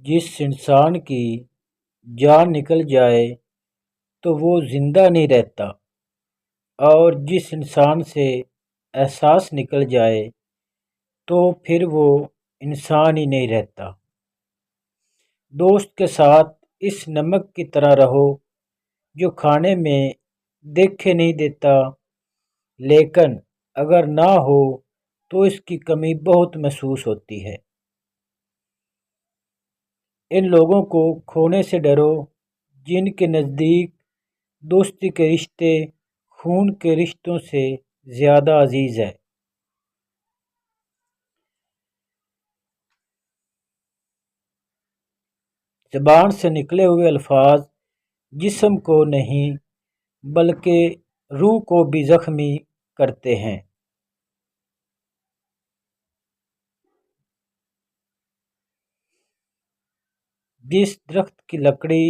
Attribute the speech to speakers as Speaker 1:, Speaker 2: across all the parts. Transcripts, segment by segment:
Speaker 1: جس انسان کی جان نکل جائے تو وہ زندہ نہیں رہتا، اور جس انسان سے احساس نکل جائے تو پھر وہ انسان ہی نہیں رہتا۔ دوست کے ساتھ اس نمک کی طرح رہو جو کھانے میں دیکھے نہیں دیتا، لیکن اگر نہ ہو تو اس کی کمی بہت محسوس ہوتی ہے۔ ان لوگوں کو کھونے سے ڈرو جن کے نزدیک دوستی کے رشتے خون کے رشتوں سے زیادہ عزیز ہے۔ زبان سے نکلے ہوئے الفاظ جسم کو نہیں بلکہ روح کو بھی زخمی کرتے ہیں۔ جس درخت کی لکڑی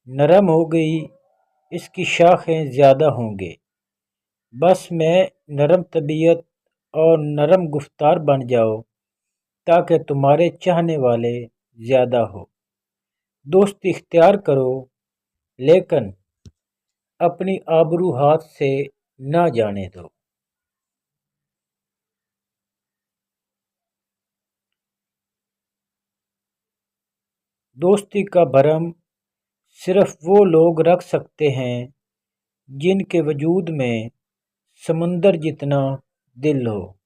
Speaker 1: نرم ہو گئی اس کی شاخیں زیادہ ہوں گے۔ بس میں نرم طبیعت اور نرم گفتار بن جاؤ تاکہ تمہارے چاہنے والے زیادہ ہو۔ دوستی اختیار کرو لیکن اپنی آبرو ہاتھ سے نہ جانے دو۔ دوستی کا بھرم صرف وہ لوگ رکھ سکتے ہیں جن کے وجود میں سمندر جتنا دل ہو۔